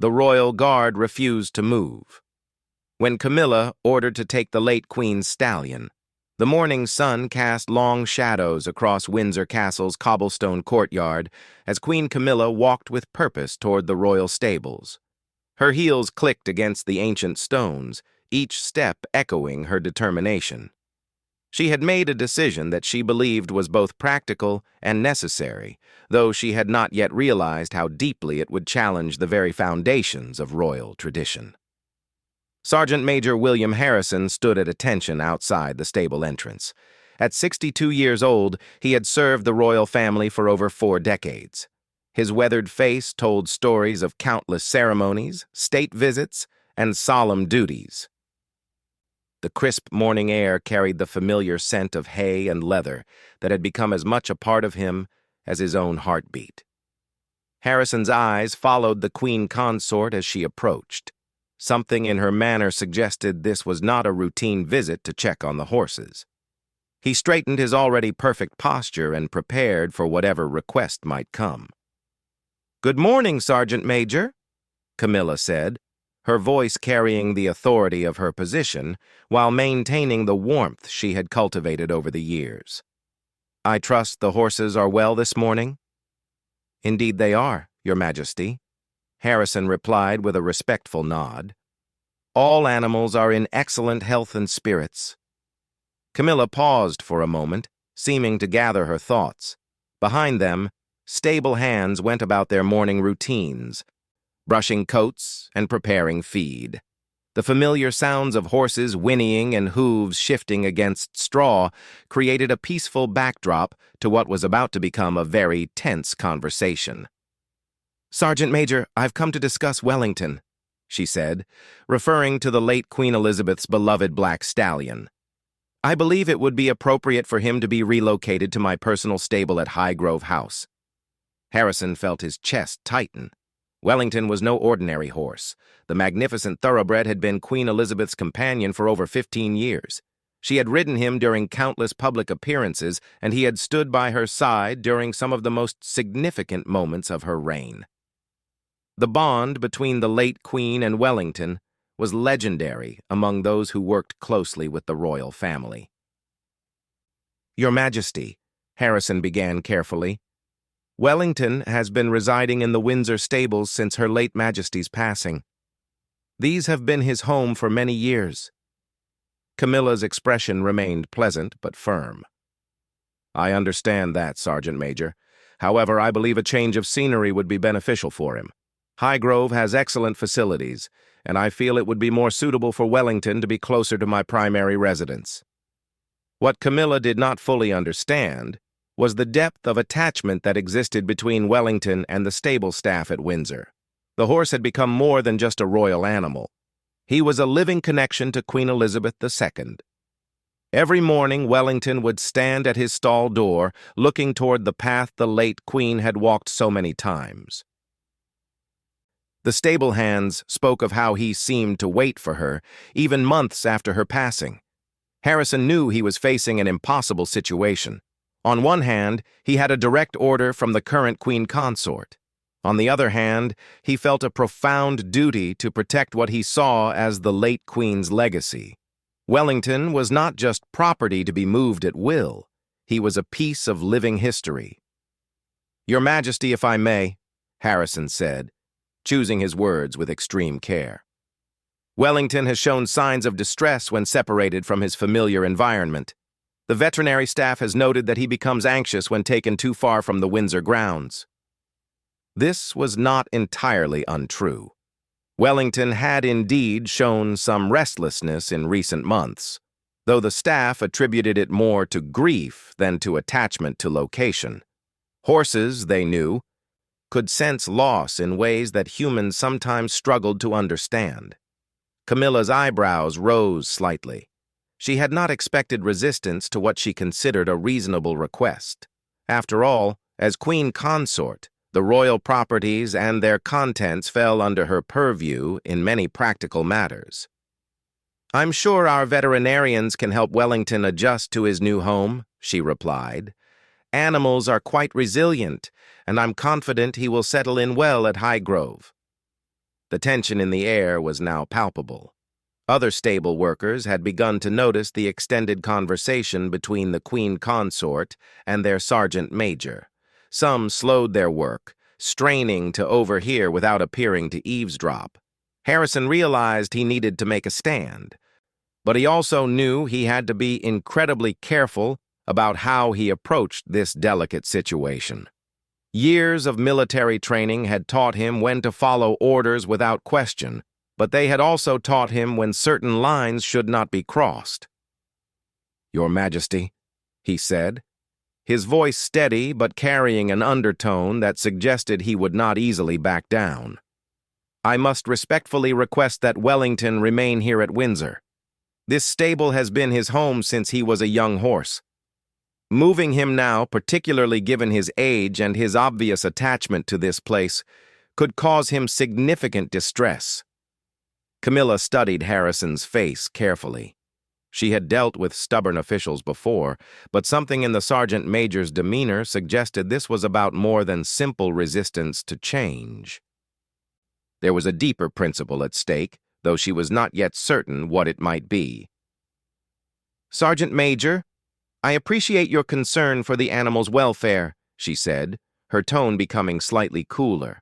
the royal guard refused to move. When Camilla ordered to take the late Queen's Stallion, the morning sun cast long shadows across Windsor Castle's cobblestone courtyard as Queen Camilla walked with purpose toward the royal stables. Her heels clicked against the ancient stones, each step echoing her determination. She had made a decision that she believed was both practical and necessary, though she had not yet realized how deeply it would challenge the very foundations of royal tradition. Sergeant Major William Harrison stood at attention outside the stable entrance. At 62 years old, he had served the royal family for over 4 decades. His weathered face told stories of countless ceremonies, state visits, and solemn duties. The crisp morning air carried the familiar scent of hay and leather that had become as much a part of him as his own heartbeat. Harrison's eyes followed the Queen Consort as she approached. Something in her manner suggested this was not a routine visit to check on the horses. He straightened his already perfect posture and prepared for whatever request might come. "Good morning, Sergeant Major," Camilla said, her voice carrying the authority of her position while maintaining the warmth she had cultivated over the years. "I trust the horses are well this morning?" "Indeed they are, Your Majesty," Harrison replied with a respectful nod. "All animals are in excellent health and spirits." Camilla paused for a moment, seeming to gather her thoughts. Behind them, stable hands went about their morning routines, brushing coats and preparing feed. The familiar sounds of horses whinnying and hooves shifting against straw created a peaceful backdrop to what was about to become a very tense conversation. "Sergeant Major, I've come to discuss Wellington," she said, referring to the late Queen Elizabeth's beloved black stallion. "I believe it would be appropriate for him to be relocated to my personal stable at Highgrove House." Harrison felt his chest tighten. Wellington was no ordinary horse. The magnificent thoroughbred had been Queen Elizabeth's companion for over 15 years. She had ridden him during countless public appearances, and he had stood by her side during some of the most significant moments of her reign. The bond between the late Queen and Wellington was legendary among those who worked closely with the royal family. "Your Majesty," Harrison began carefully, "Wellington has been residing in the Windsor stables since Her late Majesty's passing. These have been his home for many years." Camilla's expression remained pleasant but firm. "I understand that, Sergeant Major. However, I believe a change of scenery would be beneficial for him. Highgrove has excellent facilities, and I feel it would be more suitable for Wellington to be closer to my primary residence." What Camilla did not fully understand was the depth of attachment that existed between Wellington and the stable staff at Windsor. The horse had become more than just a royal animal. He was a living connection to Queen Elizabeth II. Every morning, Wellington would stand at his stall door, looking toward the path the late Queen had walked so many times. The stable hands spoke of how he seemed to wait for her, even months after her passing. Harrison knew he was facing an impossible situation. On one hand, he had a direct order from the current Queen Consort. On the other hand, he felt a profound duty to protect what he saw as the late Queen's legacy. Wellington was not just property to be moved at will. He was a piece of living history. "Your Majesty, if I may," Harrison said, choosing his words with extreme care. "Wellington has shown signs of distress when separated from his familiar environment. The veterinary staff has noted that he becomes anxious when taken too far from the Windsor grounds." This was not entirely untrue. Wellington had indeed shown some restlessness in recent months, though the staff attributed it more to grief than to attachment to location. Horses, they knew, could sense loss in ways that humans sometimes struggled to understand. Camilla's eyebrows rose slightly. She had not expected resistance to what she considered a reasonable request. After all, as Queen Consort, the royal properties and their contents fell under her purview in many practical matters. "I'm sure our veterinarians can help Wellington adjust to his new home," she replied. "Animals are quite resilient, and I'm confident he will settle in well at Highgrove." The tension in the air was now palpable. Other stable workers had begun to notice the extended conversation between the Queen Consort and their Sergeant Major. Some slowed their work, straining to overhear without appearing to eavesdrop. Harrison realized he needed to make a stand, but he also knew he had to be incredibly careful about how he approached this delicate situation. Years of military training had taught him when to follow orders without question, but they had also taught him when certain lines should not be crossed. "Your Majesty," he said, his voice steady but carrying an undertone that suggested he would not easily back down. "I must respectfully request that Wellington remain here at Windsor. This stable has been his home since he was a young horse. Moving him now, particularly given his age and his obvious attachment to this place, could cause him significant distress." Camilla studied Harrison's face carefully. She had dealt with stubborn officials before, but something in the sergeant major's demeanor suggested this was about more than simple resistance to change. There was a deeper principle at stake, though she was not yet certain what it might be. "Sergeant Major, I appreciate your concern for the animal's welfare," she said, her tone becoming slightly cooler.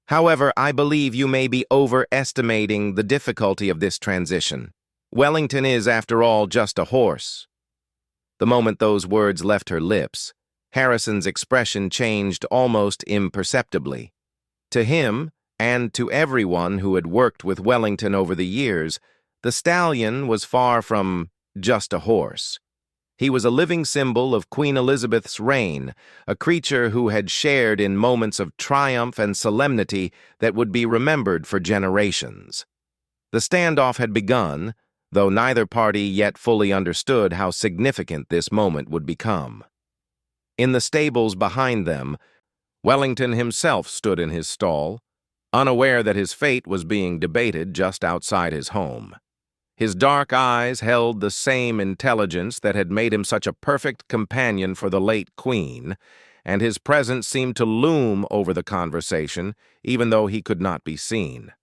"However, I believe you may be overestimating the difficulty of this transition. Wellington is, after all, just a horse." The moment those words left her lips, Harrison's expression changed almost imperceptibly. To him, and to everyone who had worked with Wellington over the years, the Stallion was far from just a horse. He was a living symbol of Queen Elizabeth's reign, a creature who had shared in moments of triumph and solemnity that would be remembered for generations. The standoff had begun, though neither party yet fully understood how significant this moment would become. In the stables behind them, Wellington himself stood in his stall, unaware that his fate was being debated just outside his home. His dark eyes held the same intelligence that had made him such a perfect companion for the late Queen, and his presence seemed to loom over the conversation, even though he could not be seen.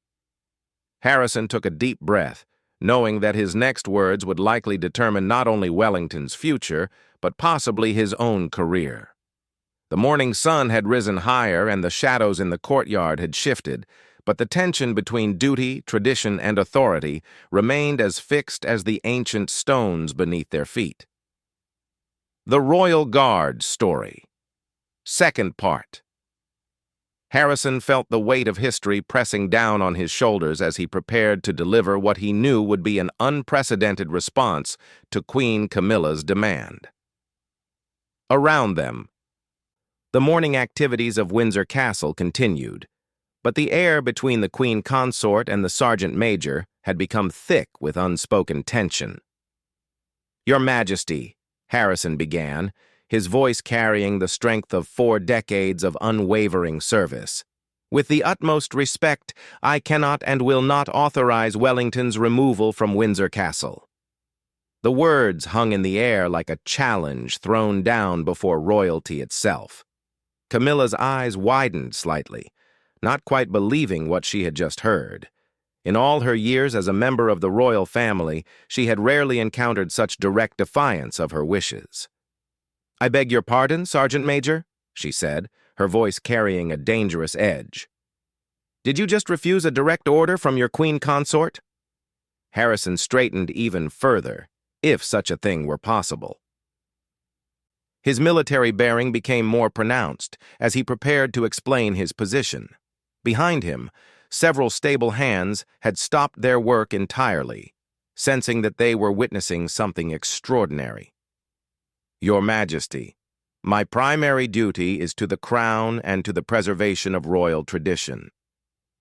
Harrison took a deep breath, knowing that his next words would likely determine not only Wellington's future, but possibly his own career. The morning sun had risen higher and the shadows in the courtyard had shifted, but the tension between duty, tradition, and authority remained as fixed as the ancient stones beneath their feet. The Royal Guard Story. Second part. Harrison felt the weight of history pressing down on his shoulders as he prepared to deliver what he knew would be an unprecedented response to Queen Camilla's demand. Around them, the morning activities of Windsor Castle continued, but the air between the Queen Consort and the Sergeant Major had become thick with unspoken tension. "Your Majesty," Harrison began, his voice carrying the strength of 4 decades of unwavering service. "With the utmost respect, I cannot and will not authorize Wellington's removal from Windsor Castle." The words hung in the air like a challenge thrown down before royalty itself. Camilla's eyes widened slightly, not quite believing what she had just heard. In all her years as a member of the royal family, she had rarely encountered such direct defiance of her wishes. "I beg your pardon, Sergeant Major," she said, her voice carrying a dangerous edge. "Did you just refuse a direct order from your Queen Consort?" Harrison straightened even further, if such a thing were possible. His military bearing became more pronounced as he prepared to explain his position. Behind him, several stable hands had stopped their work entirely, sensing that they were witnessing something extraordinary. "Your Majesty, my primary duty is to the Crown and to the preservation of royal tradition.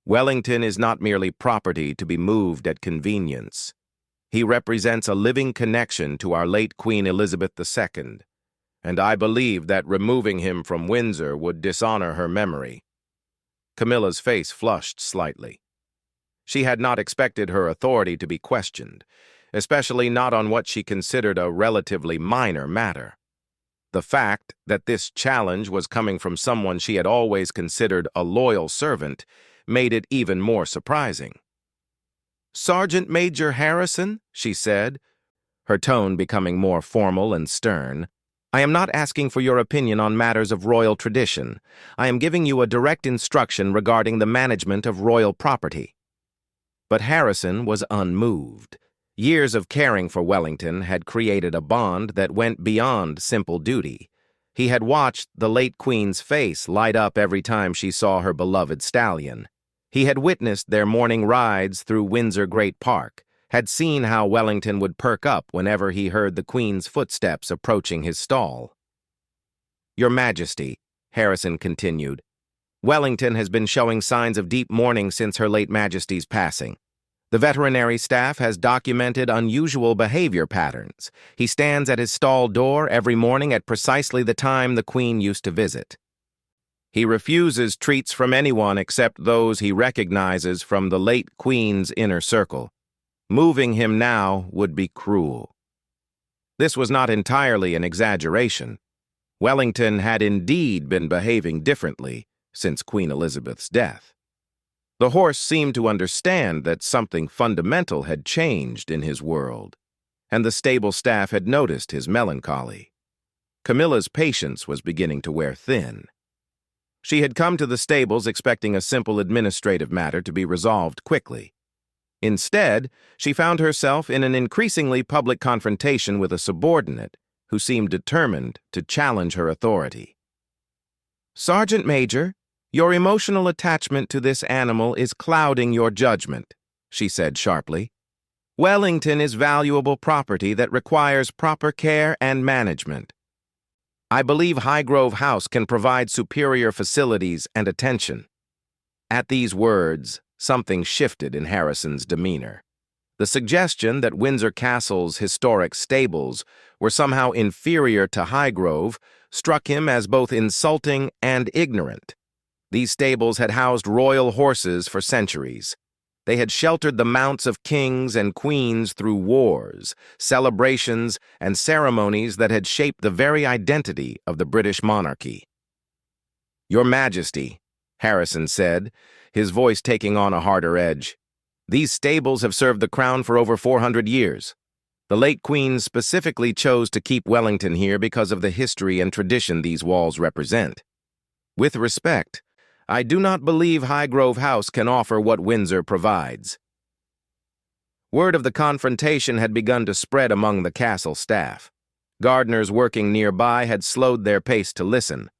Wellington is not merely property to be moved at convenience. He represents a living connection to our late Queen Elizabeth II, and I believe that removing him from Windsor would dishonor her memory." Camilla's face flushed slightly. She had not expected her authority to be questioned, especially not on what she considered a relatively minor matter. The fact that this challenge was coming from someone she had always considered a loyal servant made it even more surprising. "Sergeant Major Harrison," she said, her tone becoming more formal and stern, "I am not asking for your opinion on matters of royal tradition. I am giving you a direct instruction regarding the management of royal property." But Harrison was unmoved. Years of caring for Wellington had created a bond that went beyond simple duty. He had watched the late Queen's face light up every time she saw her beloved Stallion. He had witnessed their morning rides through Windsor Great Park, had seen how Wellington would perk up whenever he heard the Queen's footsteps approaching his stall. "Your Majesty," Harrison continued, "Wellington has been showing signs of deep mourning since Her late Majesty's passing. The veterinary staff has documented unusual behavior patterns. He stands at his stall door every morning at precisely the time the Queen used to visit. He refuses treats from anyone except those he recognizes from the late Queen's inner circle. Moving him now would be cruel." This was not entirely an exaggeration. Wellington had indeed been behaving differently since Queen Elizabeth's death. The horse seemed to understand that something fundamental had changed in his world, and the stable staff had noticed his melancholy. Camilla's patience was beginning to wear thin. She had come to the stables expecting a simple administrative matter to be resolved quickly. Instead, she found herself in an increasingly public confrontation with a subordinate who seemed determined to challenge her authority. "Sergeant Major, your emotional attachment to this animal is clouding your judgment," she said sharply. "Wellington is valuable property that requires proper care and management. I believe Highgrove House can provide superior facilities and attention." At these words, something shifted in Harrison's demeanor. The suggestion that Windsor Castle's historic stables were somehow inferior to Highgrove struck him as both insulting and ignorant. These stables had housed royal horses for centuries. They had sheltered the mounts of kings and queens through wars, celebrations, and ceremonies that had shaped the very identity of the British monarchy. "Your Majesty," Harrison said, his voice taking on a harder edge, "these stables have served the crown for over 400 years. The late Queen specifically chose to keep Wellington here because of the history and tradition these walls represent. With respect, I do not believe Highgrove House can offer what Windsor provides." Word of the confrontation had begun to spread among the castle staff. Gardeners working nearby had slowed their pace to listen.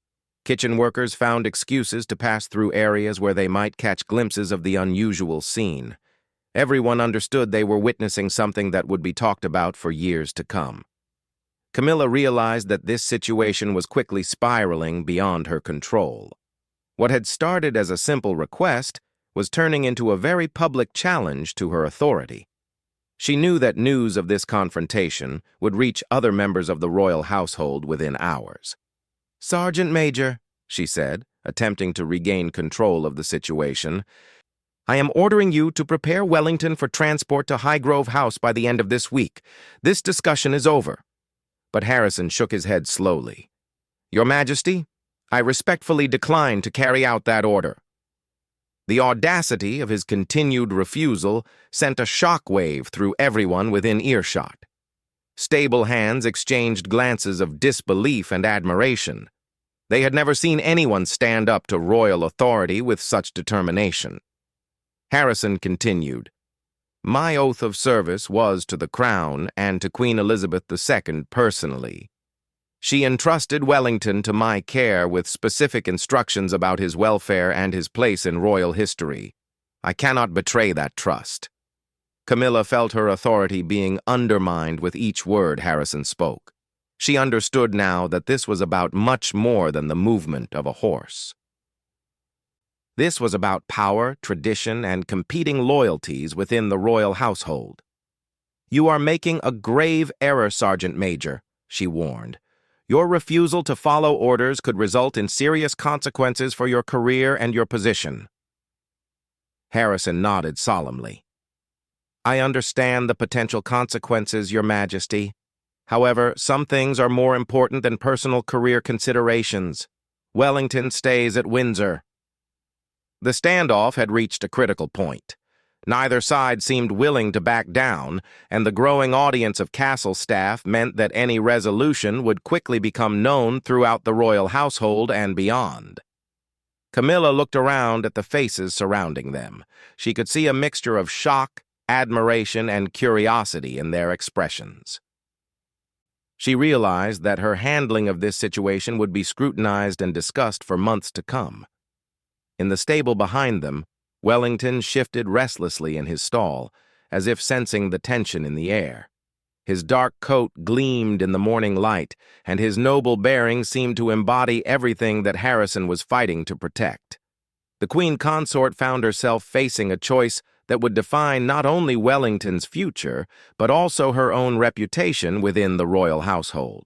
Kitchen workers found excuses to pass through areas where they might catch glimpses of the unusual scene. Everyone understood they were witnessing something that would be talked about for years to come. Camilla realized that this situation was quickly spiraling beyond her control. What had started as a simple request was turning into a very public challenge to her authority. She knew that news of this confrontation would reach other members of the royal household within hours. "Sergeant Major," she said, attempting to regain control of the situation, "I am ordering you to prepare Wellington for transport to Highgrove House by the end of this week. This discussion is over." But Harrison shook his head slowly. "Your Majesty, I respectfully decline to carry out that order." The audacity of his continued refusal sent a shockwave through everyone within earshot. Stable hands exchanged glances of disbelief and admiration. They had never seen anyone stand up to royal authority with such determination. Harrison continued, "My oath of service was to the crown and to Queen Elizabeth II personally. She entrusted Wellington to my care with specific instructions about his welfare and his place in royal history. I cannot betray that trust." Camilla felt her authority being undermined with each word Harrison spoke. She understood now that this was about much more than the movement of a horse. This was about power, tradition, and competing loyalties within the royal household. "You are making a grave error, Sergeant Major," she warned. "Your refusal to follow orders could result in serious consequences for your career and your position." Harrison nodded solemnly. "I understand the potential consequences, Your Majesty. However, some things are more important than personal career considerations. Wellington stays at Windsor." The standoff had reached a critical point. Neither side seemed willing to back down, and the growing audience of castle staff meant that any resolution would quickly become known throughout the royal household and beyond. Camilla looked around at the faces surrounding them. She could see a mixture of shock, admiration, and curiosity in their expressions. She realized that her handling of this situation would be scrutinized and discussed for months to come. In the stable behind them, Wellington shifted restlessly in his stall, as if sensing the tension in the air. His dark coat gleamed in the morning light, and his noble bearing seemed to embody everything that Harrison was fighting to protect. The Queen Consort found herself facing a choice that would define not only Wellington's future, but also her own reputation within the royal household.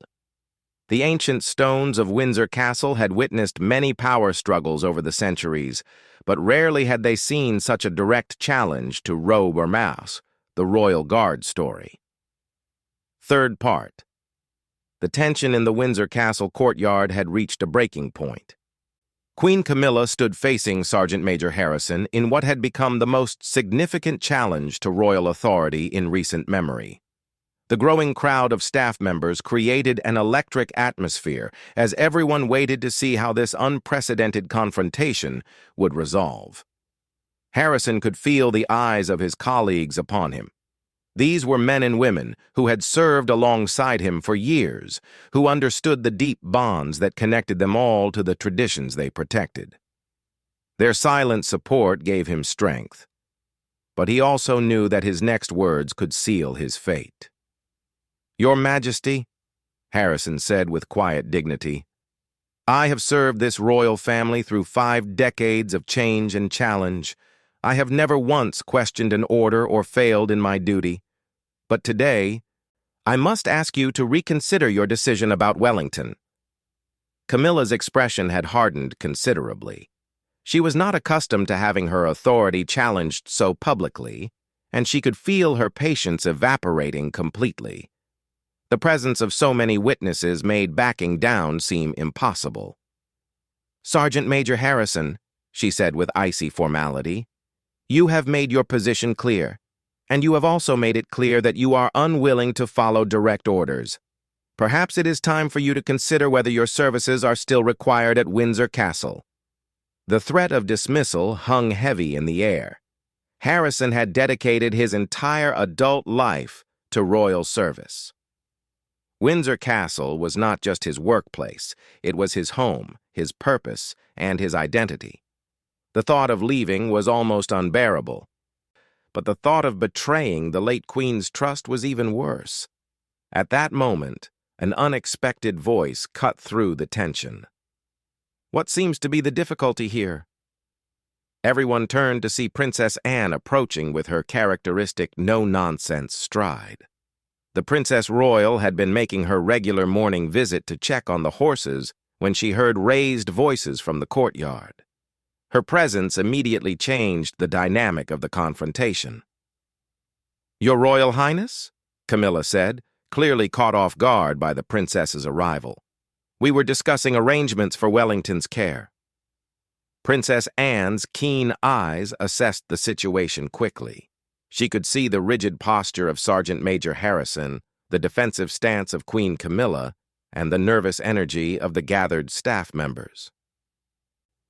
The ancient stones of Windsor Castle had witnessed many power struggles over the centuries, but rarely had they seen such a direct challenge to Robe or Mouse, the royal guard story. Third part. The tension in the Windsor Castle courtyard had reached a breaking point. Queen Camilla stood facing Sergeant Major Harrison in what had become the most significant challenge to royal authority in recent memory. The growing crowd of staff members created an electric atmosphere as everyone waited to see how this unprecedented confrontation would resolve. Harrison could feel the eyes of his colleagues upon him. These were men and women who had served alongside him for years, who understood the deep bonds that connected them all to the traditions they protected. Their silent support gave him strength, but he also knew that his next words could seal his fate. "Your Majesty," Harrison said with quiet dignity, "I have served this royal family through 5 decades of change and challenge. I have never once questioned an order or failed in my duty. But today, I must ask you to reconsider your decision about Wellington." Camilla's expression had hardened considerably. She was not accustomed to having her authority challenged so publicly, and she could feel her patience evaporating completely. The presence of so many witnesses made backing down seem impossible. "Sergeant Major Harrison," she said with icy formality, "you have made your position clear, and you have also made it clear that you are unwilling to follow direct orders. Perhaps it is time for you to consider whether your services are still required at Windsor Castle." The threat of dismissal hung heavy in the air. Harrison had dedicated his entire adult life to royal service. Windsor Castle was not just his workplace, it was his home, his purpose, and his identity. The thought of leaving was almost unbearable, but the thought of betraying the late Queen's trust was even worse. At that moment, an unexpected voice cut through the tension. "What seems to be the difficulty here?" Everyone turned to see Princess Anne approaching with her characteristic no-nonsense stride. The Princess Royal had been making her regular morning visit to check on the horses when she heard raised voices from the courtyard. Her presence immediately changed the dynamic of the confrontation. "Your Royal Highness?" Camilla said, clearly caught off guard by the princess's arrival. "We were discussing arrangements for Wellington's care." Princess Anne's keen eyes assessed the situation quickly. She could see the rigid posture of Sergeant Major Harrison, the defensive stance of Queen Camilla, and the nervous energy of the gathered staff members.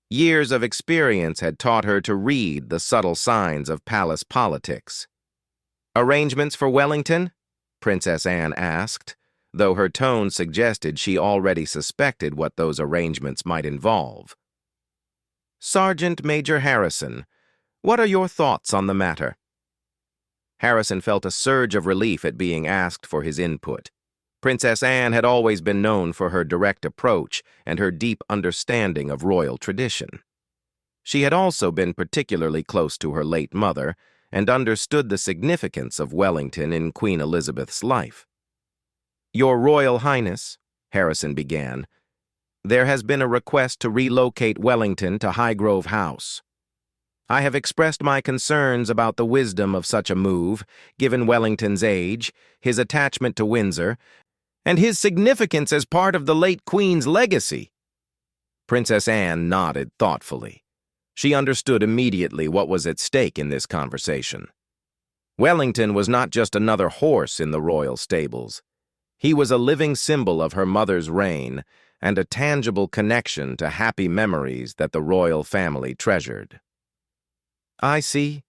Years of experience had taught her to read the subtle signs of palace politics. "Arrangements for Wellington?" Princess Anne asked, though her tone suggested she already suspected what those arrangements might involve. "Sergeant Major Harrison, what are your thoughts on the matter?" Harrison felt a surge of relief at being asked for his input. Princess Anne had always been known for her direct approach and her deep understanding of royal tradition. She had also been particularly close to her late mother and understood the significance of Wellington in Queen Elizabeth's life. "Your Royal Highness," Harrison began, "there has been a request to relocate Wellington to Highgrove House. I have expressed my concerns about the wisdom of such a move, given Wellington's age, his attachment to Windsor, and his significance as part of the late Queen's legacy." Princess Anne nodded thoughtfully. She understood immediately what was at stake in this conversation. Wellington was not just another horse in the royal stables. He was a living symbol of her mother's reign and a tangible connection to happy memories that the royal family treasured. "I see,"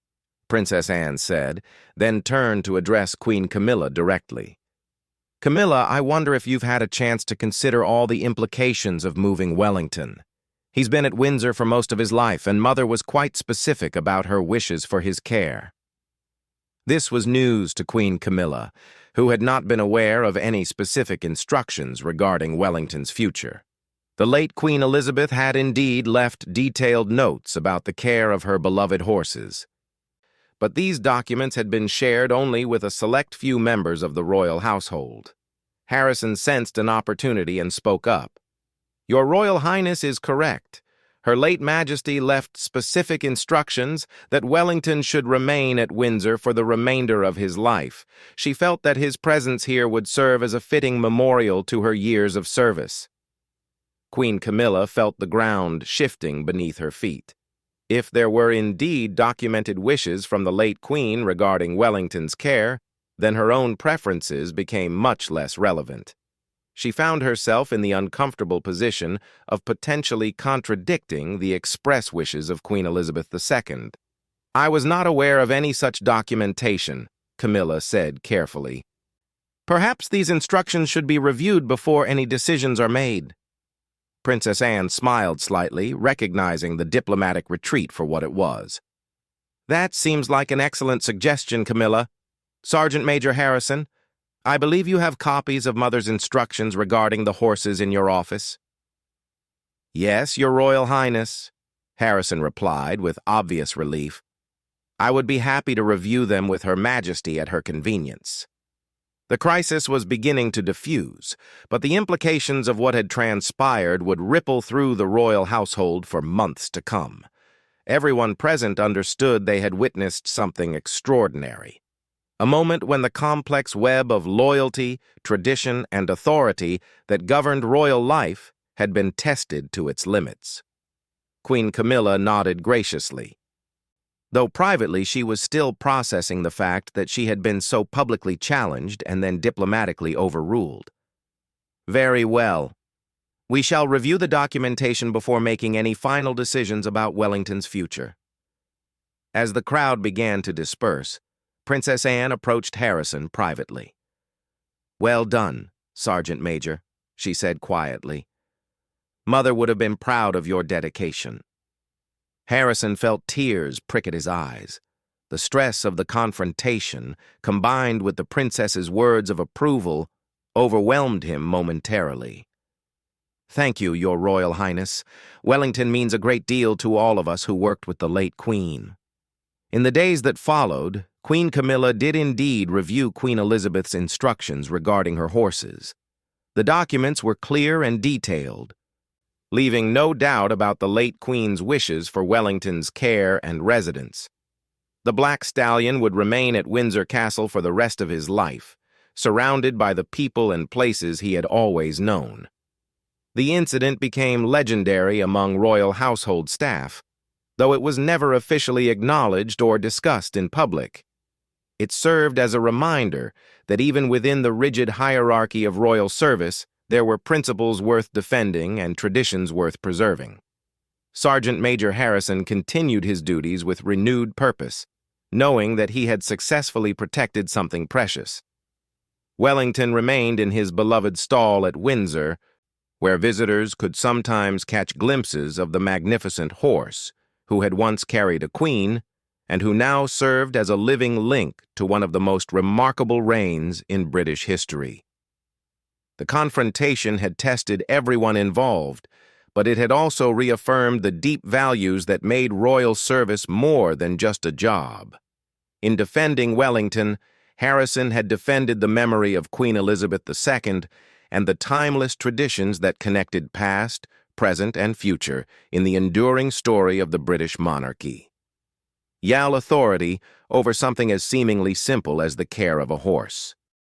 Princess Anne said, then turned to address Queen Camilla directly. "Camilla, I wonder if you've had a chance to consider all the implications of moving Wellington. He's been at Windsor for most of his life, and Mother was quite specific about her wishes for his care." This was news to Queen Camilla, who had not been aware of any specific instructions regarding Wellington's future. The late Queen Elizabeth had indeed left detailed notes about the care of her beloved horses. But these documents had been shared only with a select few members of the royal household. Harrison sensed an opportunity and spoke up. "Your Royal Highness is correct. Her late Majesty left specific instructions that Wellington should remain at Windsor for the remainder of his life. She felt that his presence here would serve as a fitting memorial to her years of service." Queen Camilla felt the ground shifting beneath her feet. If there were indeed documented wishes from the late Queen regarding Wellington's care, then her own preferences became much less relevant. She found herself in the uncomfortable position of potentially contradicting the express wishes of Queen Elizabeth II. "I was not aware of any such documentation," Camilla said carefully. "Perhaps these instructions should be reviewed before any decisions are made." Princess Anne smiled slightly, recognizing the diplomatic retreat for what it was. "That seems like an excellent suggestion, Camilla. Sergeant Major Harrison, I believe you have copies of Mother's instructions regarding the horses in your office." "Yes, Your Royal Highness," Harrison replied with obvious relief. "I would be happy to review them with Her Majesty at her convenience." The crisis was beginning to diffuse, but the implications of what had transpired would ripple through the royal household for months to come. Everyone present understood they had witnessed something extraordinary. A moment when the complex web of loyalty, tradition, and authority that governed royal life had been tested to its limits. Queen Camilla nodded graciously. Though privately she was still processing the fact that she had been so publicly challenged and then diplomatically overruled. "Very well. We shall review the documentation before making any final decisions about Wellington's future." As the crowd began to disperse, Princess Anne approached Harrison privately. "Well done, Sergeant Major," she said quietly. "Mother would have been proud of your dedication." Harrison felt tears prick at his eyes. The stress of the confrontation, combined with the princess's words of approval, overwhelmed him momentarily. "Thank you, Your Royal Highness. Wellington means a great deal to all of us who worked with the late Queen." In the days that followed, Queen Camilla did indeed review Queen Elizabeth's instructions regarding her horses. The documents were clear and detailed, leaving no doubt about the late Queen's wishes for Wellington's care and residence. The Black Stallion would remain at Windsor Castle for the rest of his life, surrounded by the people and places he had always known. The incident became legendary among royal household staff, though it was never officially acknowledged or discussed in public. It served as a reminder that even within the rigid hierarchy of royal service, there were principles worth defending and traditions worth preserving. Sergeant Major Harrison continued his duties with renewed purpose, knowing that he had successfully protected something precious. Wellington remained in his beloved stall at Windsor, where visitors could sometimes catch glimpses of the magnificent horse who had once carried a queen and who now served as a living link to one of the most remarkable reigns in British history. The confrontation had tested everyone involved, but it had also reaffirmed the deep values that made royal service more than just a job. In defending Wellington, Harrison had defended the memory of Queen Elizabeth II and the timeless traditions that connected past, present, and future in the enduring story of the British monarchy. Yell authority over something as seemingly simple as the care of a horse.